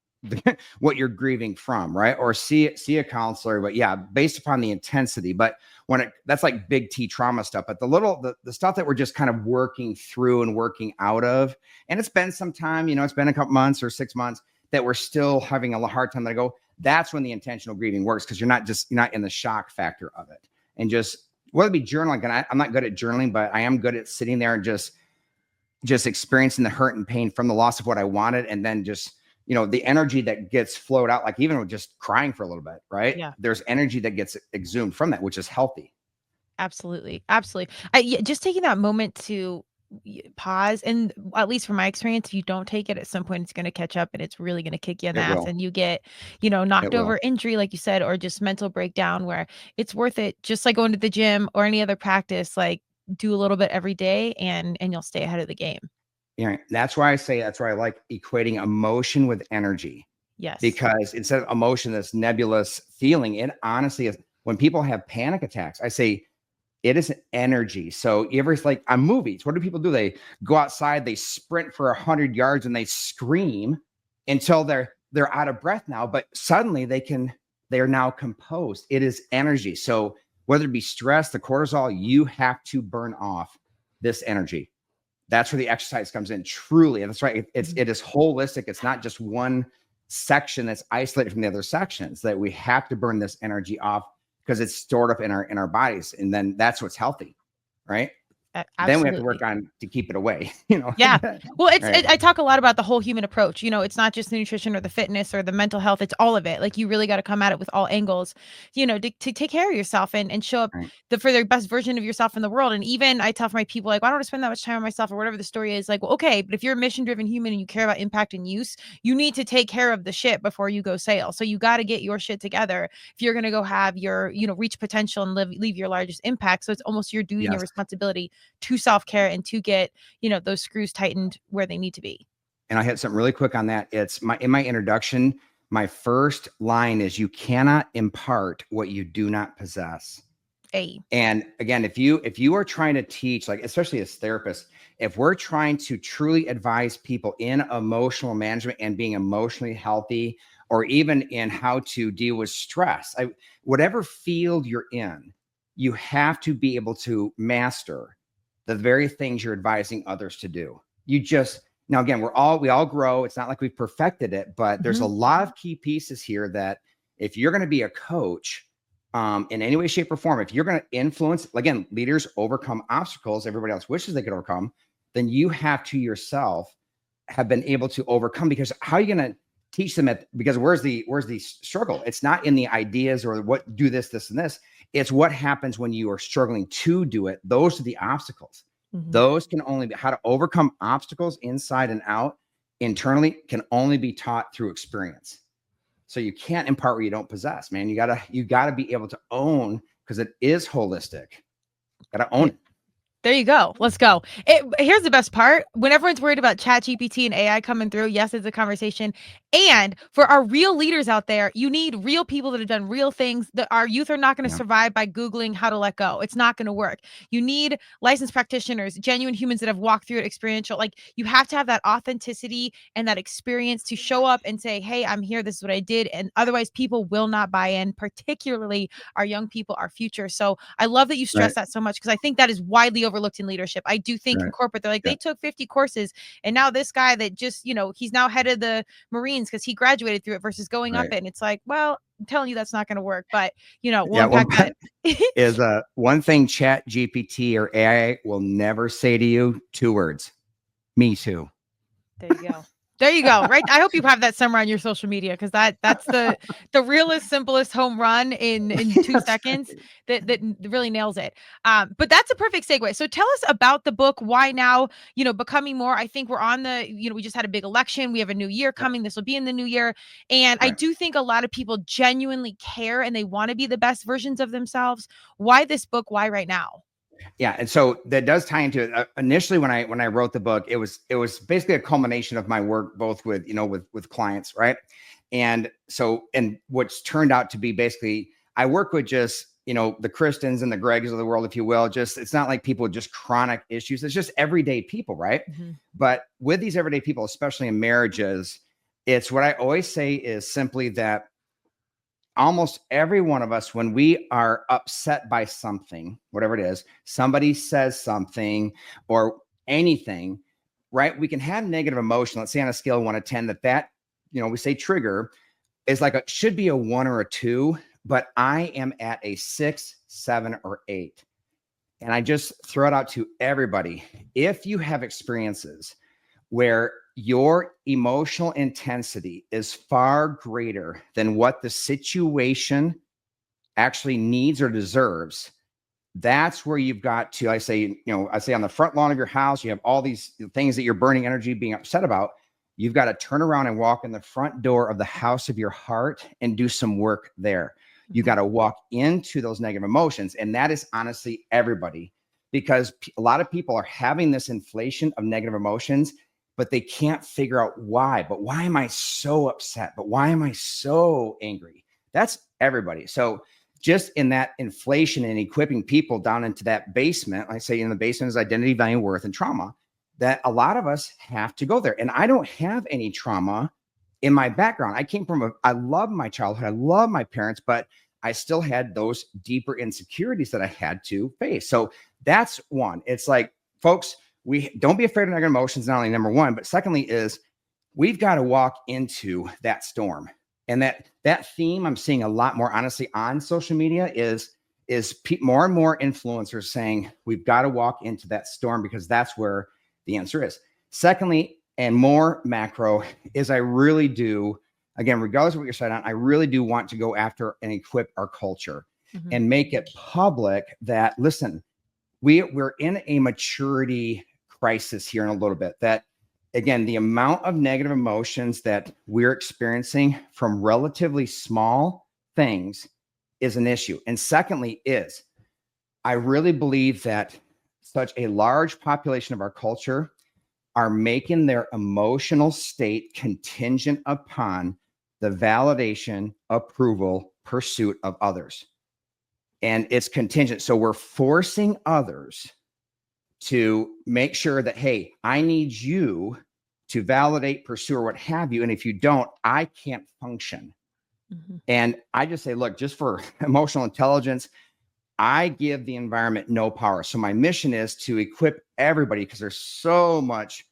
what you're grieving from, right? Or see a counselor, but based upon the intensity. But that's like big T trauma stuff, but the stuff that we're just kind of working through and working out of, and it's been some time, it's been a couple months or 6 months that we're still having a hard time to go. That's when the intentional grieving works, because you're not in the shock factor of it. And just whether it be journaling, and I'm not good at journaling, but I am good at sitting there and just experiencing the hurt and pain from the loss of what I wanted, and then just the energy that gets flowed out, like even with just crying for a little bit, right? Yeah. There's energy that gets exhumed from that, which is healthy. Absolutely. Just taking that moment to pause, and at least from my experience, if you don't take it, at some point it's going to catch up and it's really going to kick you in the ass, and you get knocked over, injury like you said, or just mental breakdown, where it's worth it. Just like going to the gym or any other practice, like do a little bit every day and you'll stay ahead of the game. Yeah, that's why I like equating emotion with energy. Yes, because instead of emotion, this nebulous feeling, it honestly is. When people have panic attacks, I say it is energy. So you ever, like on movies, what do people do? They go outside, they sprint for 100 yards and they scream until they're out of breath now, but suddenly they're now composed. It is energy. So whether it be stress, the cortisol, you have to burn off this energy. That's where the exercise comes in, truly. And that's right. It is holistic. It's not just one section that's isolated from the other sections, that we have to burn this energy off, because it's stored up in our bodies, and then that's what's healthy, right? Absolutely. Then we have to work on to keep it away, Yeah. Well, right. I talk a lot about the whole human approach. It's not just the nutrition or the fitness or the mental health. It's all of it. Like, you really got to come at it with all angles, to take care of yourself and show up for the best version of yourself in the world. And even I tell my people, like, I don't want to spend that much time on myself or whatever the story is. Like, well, okay, but if you're a mission driven human and you care about impact and use, you need to take care of the shit before you go sail. So you got to get your shit together if you're going to go have your, reach potential and leave your largest impact. So it's almost your duty and your responsibility to self-care and to get, those screws tightened where they need to be. And I had something really quick on that. It's in my introduction, my first line is, you cannot impart what you do not possess. And again, if you are trying to teach, like, especially as therapists, if we're trying to truly advise people in emotional management and being emotionally healthy, or even in how to deal with stress, whatever field you're in, you have to be able to master the very things you're advising others to do. Now again, we all grow. It's not like we've perfected it, but there's a lot of key pieces here that if you're going to be a coach, in any way, shape, or form, if you're going to influence, again, leaders overcome obstacles everybody else wishes they could overcome, then you have to yourself have been able to overcome, because how are you going to teach them because where's the struggle? It's not in the ideas or what do this, and this. It's what happens when you are struggling to do it. Those are the obstacles. Those can only be how to overcome obstacles inside and out internally can only be taught through experience. So you can't impart what you don't possess, man. You gotta be able to own, because it is holistic. Gotta own it. There you go. Let's go. Here's the best part. When everyone's worried about ChatGPT and AI coming through, yes, it's a conversation. And for our real leaders out there, you need real people that have done real things. That our youth are not going to survive by Googling how to let go. It's not going to work. You need licensed practitioners, genuine humans that have walked through it, experiential. Like, you have to have that authenticity and that experience to show up and say, hey, I'm here. This is what I did. And otherwise, people will not buy in, particularly our young people, our future. So I love that you stress that so much, because I think that is widely overlooked in leadership. I do think in corporate, they're like, they took 50 courses, and now this guy that just, he's now head of the Marines because he graduated through it versus going up it. And it's like, well, I'm telling you, that's not going to work. But, we'll unpack that. Is one thing Chat GPT or AI will never say to you, 2 words, me too. There you go. There you go. Right. I hope you have that somewhere on your social media, because that's the realest, simplest home run in 2 seconds that really nails it. But that's a perfect segue. So tell us about the book. Why now? Becoming more. I think we're on the, we just had a big election. We have a new year coming. This will be in the new year. And I do think a lot of people genuinely care and they want to be the best versions of themselves. Why this book? Why right now? Yeah. And so that does tie into it. Initially, when I wrote the book, it was basically a culmination of my work, both with, with clients. Right. And so, and what's turned out to be basically, I work with just, the Kristens and the Gregs of the world, if you will. Just, it's not like people with just chronic issues. It's just everyday people. Right. But with these everyday people, especially in marriages, it's what I always say is simply that almost every one of us, when we are upset by something, whatever it is, somebody says something or anything, right? We can have negative emotion. Let's say on a scale of 1 to 10, that, we say trigger is like should be a 1 or a 2, but I am at a 6, 7, or 8. And I just throw it out to everybody. If you have experiences where your emotional intensity is far greater than what the situation actually needs or deserves, that's where you've got to, I say on the front lawn of your house, you have all these things that you're burning energy, being upset about. You've got to turn around and walk in the front door of the house of your heart and do some work there. You got to walk into those negative emotions. And that is honestly everybody, because a lot of people are having this inflation of negative emotions, but they can't figure out why. But why am I so upset? But why am I so angry? That's everybody. So just in that inflation and equipping people down into that basement, I say in the basement is identity, value, worth, and trauma, that a lot of us have to go there. And I don't have any trauma in my background. I came from I love my childhood. I love my parents, but I still had those deeper insecurities that I had to face. So that's one. It's like, folks, we don't be afraid of negative emotions. Not only number one, but secondly is we've got to walk into that storm. And that theme I'm seeing a lot more honestly on social media is more and more influencers saying we've got to walk into that storm, because that's where the answer is. Secondly, and more macro, is I really do, again, regardless of what you're side on, I really do want to go after and equip our culture and make it public that, listen, we're in a maturity crisis here in a little bit. That, again, the amount of negative emotions that we're experiencing from relatively small things is an issue. And secondly is, I really believe that such a large population of our culture are making their emotional state contingent upon the validation, approval, pursuit of others. And it's contingent. So we're forcing others to make sure that, hey, I need you to validate, pursue, or what have you. And if you don't, I can't function. And I just say, look, just for emotional intelligence, I give the environment no power. So my mission is to equip everybody, because there's so much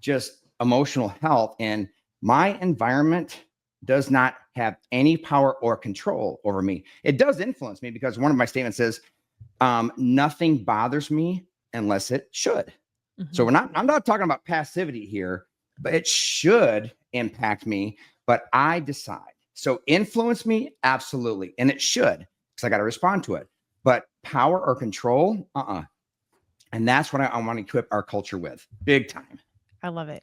just emotional health, and my environment does not have any power or control over me. It does influence me, because one of my statements is, nothing bothers me unless it should. So I'm not talking about passivity here, but it should impact me, but I decide. So influence me, absolutely. And it should, because I got to respond to it. But power or control, And that's what I want to equip our culture with, big time. I love it.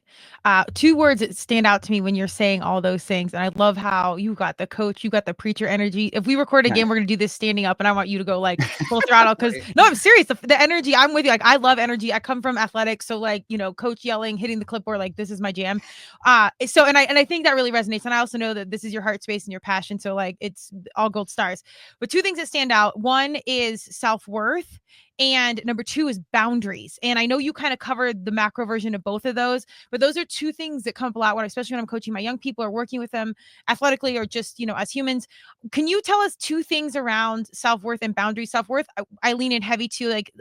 Two words that stand out to me when you're saying all those things. And I love how you got the coach, you got the preacher energy. If we record again, we're going to do this standing up and I want you to go like full throttle. Cause no, I'm serious. The energy, I'm with you. Like, I love energy. I come from athletics. So like, coach yelling, hitting the clipboard, like this is my jam. And I think that really resonates. And I also know that this is your heart space and your passion. So like, it's all gold stars. But two things that stand out. One is self-worth. And number two is boundaries. And I know you kind of covered the macro version of both of those, but those are two things that come up a lot especially when I'm coaching my young people or working with them athletically or just, as humans. Can you tell us two things around self-worth and boundaries? Self-worth, I lean in heavy to like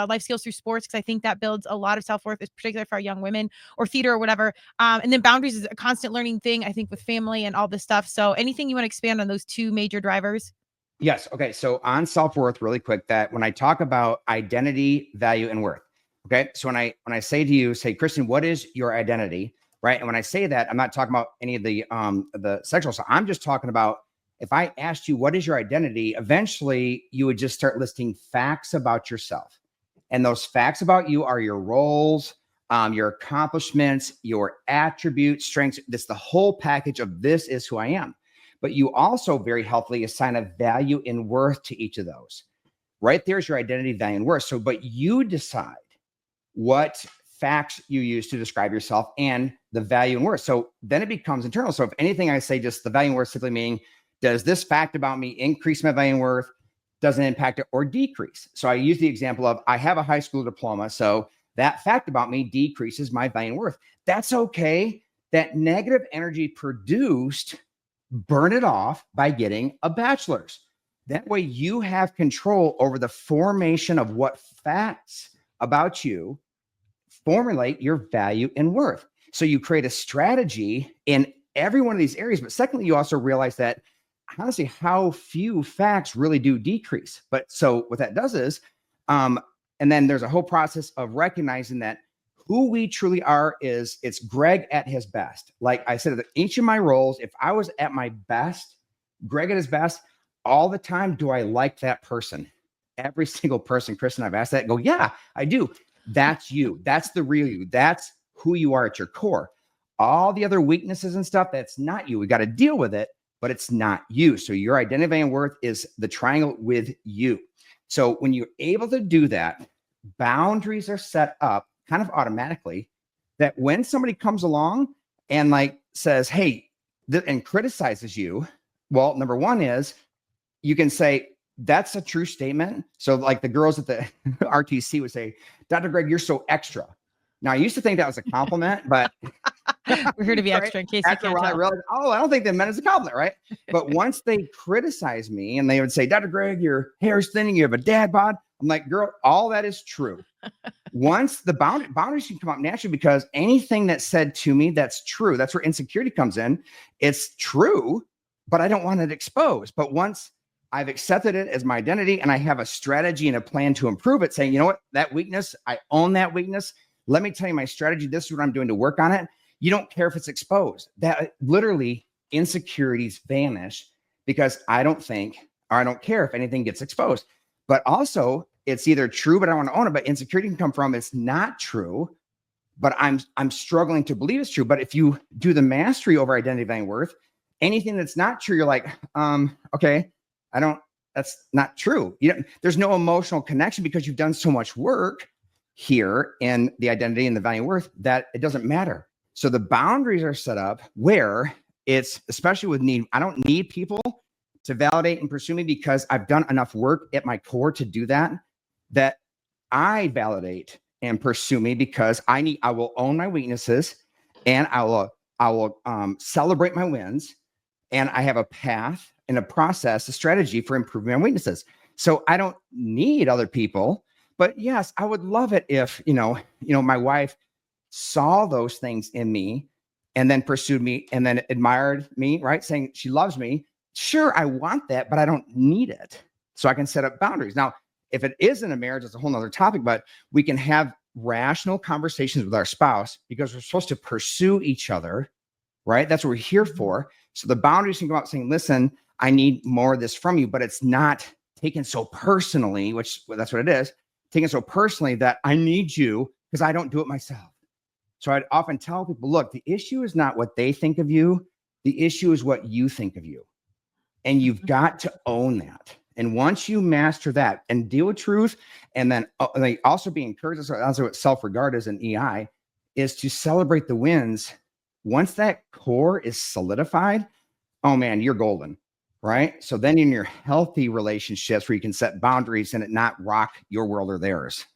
life skills through sports, because I think that builds a lot of self-worth, particularly for our young women or theater or whatever. And then boundaries is a constant learning thing, I think, with family and all this stuff. So anything you want to expand on those two major drivers? Yes. Okay. So on self-worth, really quick, that when I talk about identity, value, and worth, okay. So when I say to you, say, Kristen, what is your identity? Right. And when I say that, I'm not talking about any of the sexual stuff. I'm just talking about, if I asked you, what is your identity? Eventually you would just start listing facts about yourself. And those facts about you are your roles, your accomplishments, your attributes, strengths. This the whole package of this is who I am. But you also very healthily assign a value and worth to each of those. Right there's your identity, value, and worth. So, but you decide what facts you use to describe yourself and the value and worth. So then it becomes internal. So if anything I say, just the value and worth simply meaning, does this fact about me increase my value and worth? Doesn't impact it or decrease? So I use the example of, I have a high school diploma. So that fact about me decreases my value and worth. That's okay. That negative energy produced, burn it off by getting a bachelor's. That way you have control over the formation of what facts about you formulate your value and worth. So you create a strategy in every one of these areas. But secondly, you also realize that honestly, how few facts really do decrease. But so what that does is, and then there's a whole process of recognizing that who we truly are it's Greg at his best. Like I said, each of my roles, if I was at my best, Greg at his best all the time, do I like that person? Every single person, Kristen, I've asked that, go, yeah, I do. That's you. That's the real you. That's who you are at your core. All the other weaknesses and stuff, that's not you. We got to deal with it, but it's not you. So your identity and worth is the triangle with you. So when you're able to do that, boundaries are set up kind of automatically, that when somebody comes along and like says, hey, and criticizes you, well, number one is you can say, that's a true statement. So like the girls at the RTC would say, Dr. Greg, you're so extra. Now I used to think that was a compliment, but we're here to be extra in case you can't tell. I realized, I don't think they meant as a compliment, right? But once they criticize me and they would say, Dr. Greg, your hair's thinning, you have a dad bod. I'm like, girl, all that is true. Once the boundaries can come up naturally, because anything that's said to me that's true, that's where insecurity comes in. It's true, but I don't want it exposed. But once I've accepted it as my identity and I have a strategy and a plan to improve it, saying, you know what, that weakness, I own that weakness. Let me tell you my strategy. This is what I'm doing to work on it. You don't care if it's exposed. That literally insecurities vanish because I don't think, or I don't care if anything gets exposed. But also it's either true, but I don't want to own it. But insecurity can come from, it's not true, but I'm struggling to believe it's true. But if you do the mastery over identity, value, and worth, anything that's not true, you're like, okay, that's not true. There's no emotional connection because you've done so much work here in the identity and the value and worth that it doesn't matter. So the boundaries are set up where it's, especially with need, I don't need people to validate and pursue me because I've done enough work at my core to do that I validate and pursue me because I will own my weaknesses and I will celebrate my wins. And I have a path and a process, a strategy for improving my weaknesses. So I don't need other people, but yes, I would love it if, my wife saw those things in me and then pursued me and then admired me, right? Saying she loves me. Sure, I want that, but I don't need it. So I can set up boundaries. Now, if it is in a marriage, it's a whole nother topic, but we can have rational conversations with our spouse because we're supposed to pursue each other, right? That's what we're here for. So the boundaries can go out saying, listen, I need more of this from you, but it's not taken so personally, which that's what it is, taken so personally that I need you because I don't do it myself. So I'd often tell people, look, the issue is not what they think of you. The issue is what you think of you. And you've got to own that. And once you master that and deal with truth, and then also be encouraged, also what self-regard is in EI, is to celebrate the wins. Once that core is solidified, oh man, you're golden, right? So then in your healthy relationships where you can set boundaries and it not rock your world or theirs.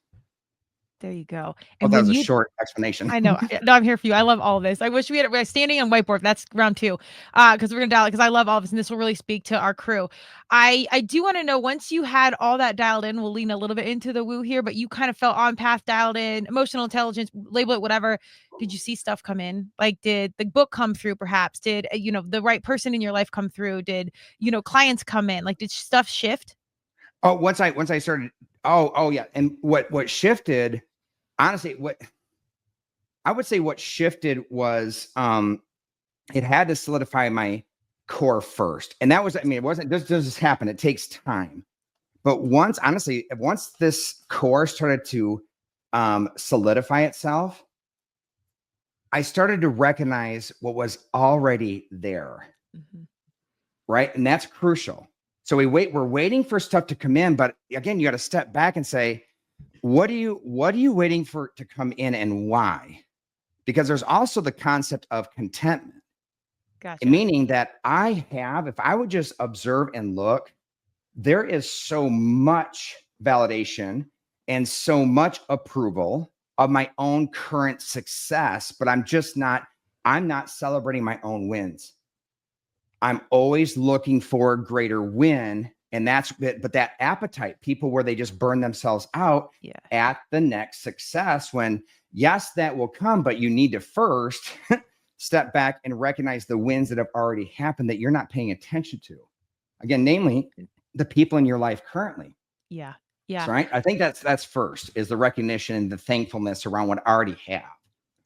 There you go. And that was a short explanation. I know. No, I'm here for you. I love all of this. I wish we're standing on whiteboard. That's round 2. Because we're gonna dial it because I love all of this, and this will really speak to our crew. I do want to know, once you had all that dialed in, we'll lean a little bit into the woo here, but you kind of felt on path, dialed in, emotional intelligence, label it whatever. Did you see stuff come in? Like, did the book come through? Perhaps did the right person in your life come through? Did clients come in? Like, did stuff shift? Oh, once I started. Oh yeah. And what shifted? Honestly, what shifted was it had to solidify my core first. And that was, it wasn't just does this happen. It takes time. But once this core started to solidify itself, I started to recognize what was already there. Right. And that's crucial. So we're waiting for stuff to come in. But again, you got to step back and say, what are you waiting for to come in and why? Because there's also the concept of contentment. Gotcha. Meaning that if I would just observe and look, there is so much validation and so much approval of my own current success, but I'm not celebrating my own wins. I'm always looking for a greater win. And but that appetite, people where they just burn themselves out at the next success, when yes, that will come, but you need to first step back and recognize the wins that have already happened that you're not paying attention to. Again, namely the people in your life currently. Yeah. So, right. I think that's first, is the recognition and the thankfulness around what I already have.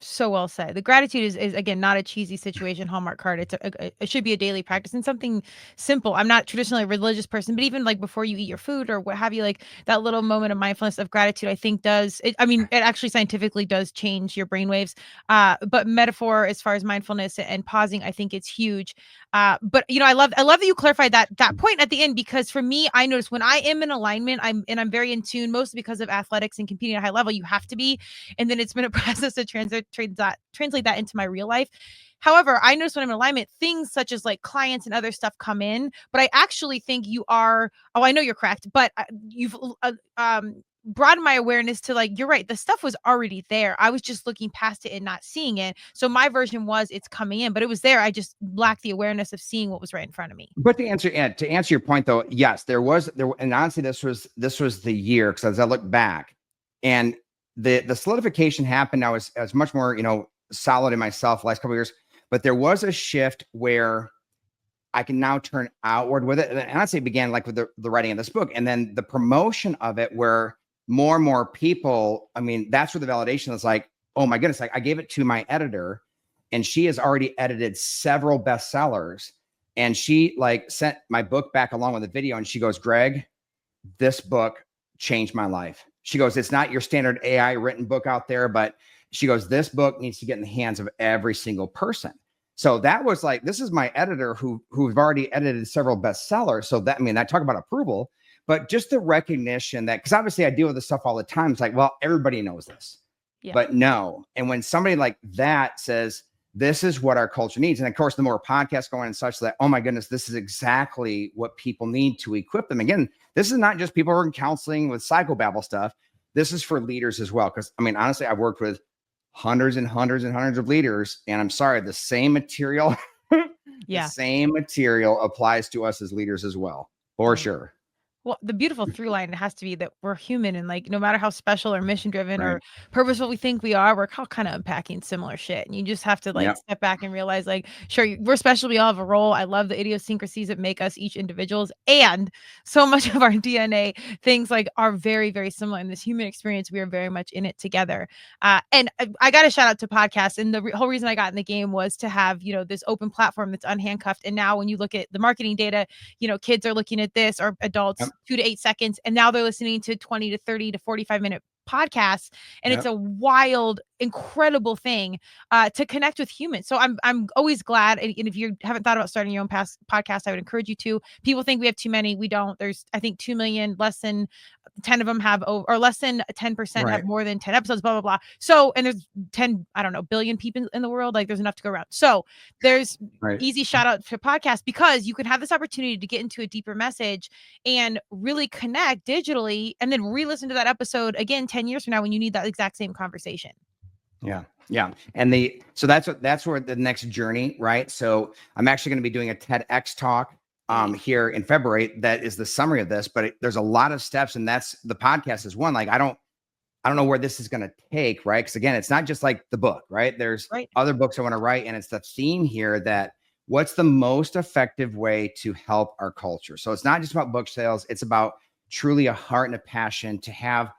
So well said. The gratitude is again not a cheesy situation Hallmark card. It should be a daily practice and something simple. I'm not traditionally a religious person, but even like before you eat your food or what have you, like that little moment of mindfulness of gratitude, I think it actually scientifically does change your brainwaves. But metaphor as far as mindfulness and pausing, I think it's huge. But I love that you clarified that point at the end, because for me, I notice when I am in alignment, I'm very in tune, mostly because of athletics and competing at a high level. You have to be, and then it's been a process to translate that into my real life. However, I notice when I'm in alignment, things such as like clients and other stuff come in, but I actually think I know you're correct, but you've broadened my awareness to like, you're right. The stuff was already there. I was just looking past it and not seeing it. So my version was it's coming in, but it was there. I just lacked the awareness of seeing what was right in front of me. But to answer your point though, yes, there was, and honestly, this was the year, because as I look back, and the solidification happened. I was much more, solid in myself the last couple of years, but there was a shift where I can now turn outward with it. And I'd say it began like with the writing of this book, and then the promotion of it, where more and more people, that's where the validation is like, oh my goodness, like I gave it to my editor and she has already edited several bestsellers. And she like sent my book back along with the video. And she goes, Greg, this book changed my life. She goes, it's not your standard AI written book out there, but she goes, this book needs to get in the hands of every single person. So that was like, this is my editor who've already edited several bestsellers. So that, I talk about approval, but just the recognition that, because obviously I deal with this stuff all the time. It's like, well, everybody knows this, but no. And when somebody like that says, this is what our culture needs. And of course, the more podcasts going and such, that, oh my goodness, this is exactly what people need to equip them. Again, this is not just people who are in counseling with psychobabble stuff. This is for leaders as well. Because honestly, I've worked with hundreds and hundreds and hundreds of leaders, and I'm sorry, the same material, the same material applies to us as leaders as well, for sure. Well, the beautiful through line has to be that we're human, and like no matter how special or mission driven Right. or purposeful we think we are, we're all kind of unpacking similar shit. And you just have to like Yep. step back and realize, like, sure, we're special. We all have a role. I love the idiosyncrasies that make us each individuals. And so much of our DNA things like are very, very similar in this human experience. We are very much in it together. And I got to shout out to podcasts. And the whole reason I got in the game was to have, this open platform that's unhandcuffed. And now when you look at the marketing data, kids are looking at this or adults Yep. 2 to 8 seconds. And now they're listening to 20 to 30 to 45-minute podcasts. And it's Yep. a wild, incredible thing to connect with humans. So I'm always glad. And if you haven't thought about starting your own podcast, I would encourage you to. People think we have too many. We don't. There's, I think, 2 million, less than 10 of them have or less than 10% Right. have more than 10 episodes, blah, blah, blah. So, and there's 10, I don't know, billion people in the world. Like there's enough to go around. So there's Right. easy shout out to podcasts because you can have this opportunity to get into a deeper message and really connect digitally and then re-listen to that episode again 10 years from now when you need that exact same conversation. Yeah. Yeah. And so that's where the next journey, right? So I'm actually going to be doing a TEDx talk here in February. That is the summary of this, but there's a lot of steps, and that's the podcast is one. Like I don't know where this is going to take, right? Because again, it's not just like the book, right? There's other books I want to write, and it's the theme here that what's the most effective way to help our culture. So it's not just about book sales; it's about truly a heart and a passion to have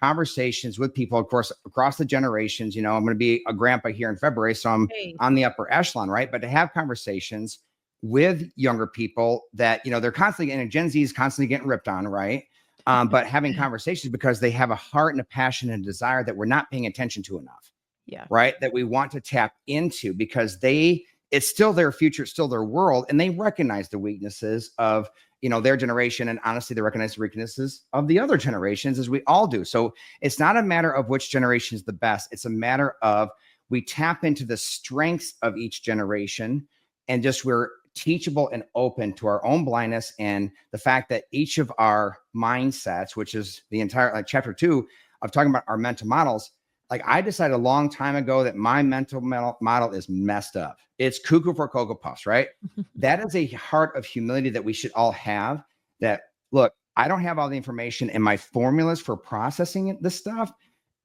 conversations with people, of course, across the generations. I'm going to be a grandpa here in February, so I'm on the upper echelon, right? But to have conversations with younger people that, they're constantly, and Gen Z is constantly getting ripped on, right? But having conversations because they have a heart and a passion and desire that we're not paying attention to enough. Yeah. Right. That we want to tap into because it's still their future, it's still their world. And they recognize the weaknesses of, their generation. And honestly, they recognize the weaknesses of the other generations as we all do. So it's not a matter of which generation is the best. It's a matter of we tap into the strengths of each generation and just we're teachable and open to our own blindness and the fact that each of our mindsets, which is the entire chapter 2 of talking about our mental models. Like I decided a long time ago that my mental model is messed up. It's cuckoo for Cocoa Puffs, right? That is a heart of humility that we should all have. That look, I don't have all the information and my formulas for processing this stuff.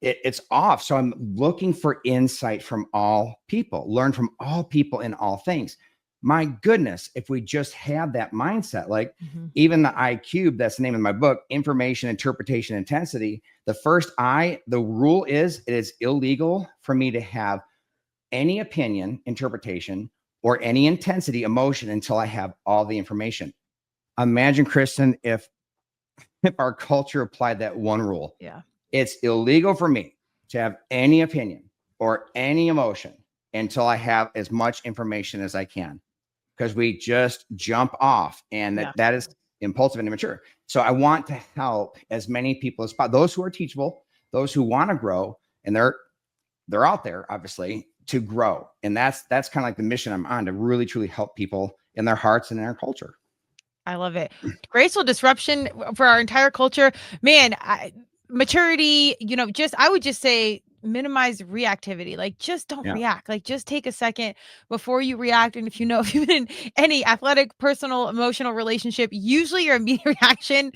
It's off. So I'm looking for insight from all people, learn from all people in all things. My goodness, if we just have that mindset, like even the I cube, that's the name of my book, Information, Interpretation, Intensity. The first I, the rule is it is illegal for me to have any opinion, interpretation, or any intensity, emotion until I have all the information. Imagine, Kristen, if our culture applied that one rule. Yeah. It's illegal for me to have any opinion or any emotion until I have as much information as I can. Because we just jump off and that is impulsive and immature. So I want to help as many people as possible, those who are teachable, those who want to grow, and they're out there, obviously, to grow. And that's kind of like the mission I'm on, to really, truly help people in their hearts and in their culture. I love it. Graceful disruption for our entire culture. Man, maturity, I would just say minimize reactivity. Like just don't react. Like just take a second before you react. And if you've been in any athletic, personal, emotional relationship, usually your immediate reaction,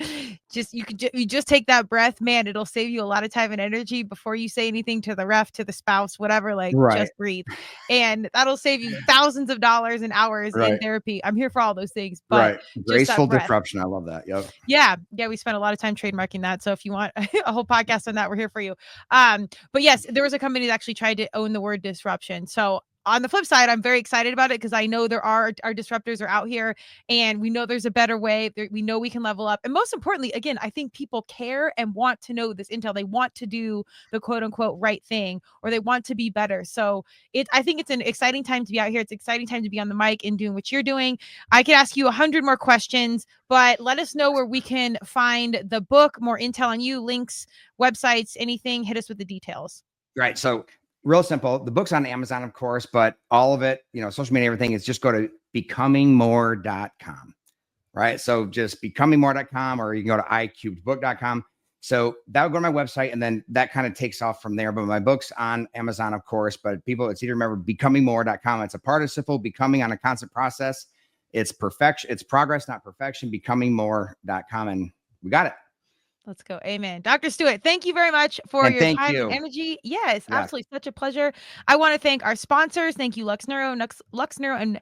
you just take that breath, man, it'll save you a lot of time and energy before you say anything to the ref, to the spouse, whatever, just breathe. And that'll save you thousands of dollars and hours in therapy. I'm here for all those things, but graceful disruption. I love that. Yep. Yeah. We spent a lot of time trademarking that. So if you want a whole podcast on that, we're here for you. But yes, there was a company that actually tried to own the word disruption. So on the flip side, I'm very excited about it because I know our disruptors are out here and we know there's a better way. We know we can level up. And most importantly, again, I think people care and want to know this intel. They want to do the quote unquote right thing, or they want to be better. So I think it's an exciting time to be out here. It's an exciting time to be on the mic and doing what you're doing. I could ask you 100 more questions, but let us know where we can find the book, more intel on you, links, websites, anything. Hit us with the details. Right. So real simple. The book's on Amazon, of course, but all of it, social media, everything is just go to becomingmore.com. Right. So just becomingmore.com, or you can go to icubedbook.com. So that would go to my website, and then that kind of takes off from there. But my book's on Amazon, of course, but people, it's easy to remember becomingmore.com. It's a participle, becoming on a constant process. It's perfection. It's progress, not perfection, becomingmore.com. And we got it. Let's go. Amen. Dr. Stewart, thank you very much for And your thank time you. and energy. Yes, absolutely. Such a pleasure. I want to thank our sponsors. Thank you, Lux Neuro, and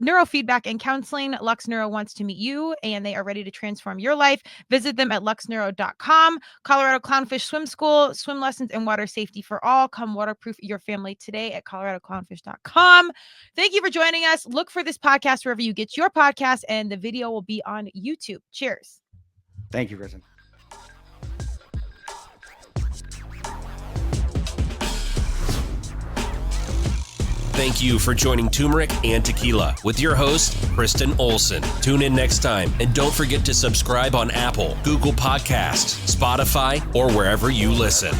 Neurofeedback and Counseling. Lux Neuro wants to meet you, and they are ready to transform your life. Visit them at luxneuro.com. Colorado Clownfish Swim School, swim lessons and water safety for all. Come waterproof your family today at coloradoclownfish.com. Thank you for joining us. Look for this podcast wherever you get your podcast, and the video will be on YouTube. Cheers. Thank you, Kristen. Thank you for joining Turmeric and Tequila with your host, Kristen Olson. Tune in next time, and don't forget to subscribe on Apple, Google Podcasts, Spotify, or wherever you listen.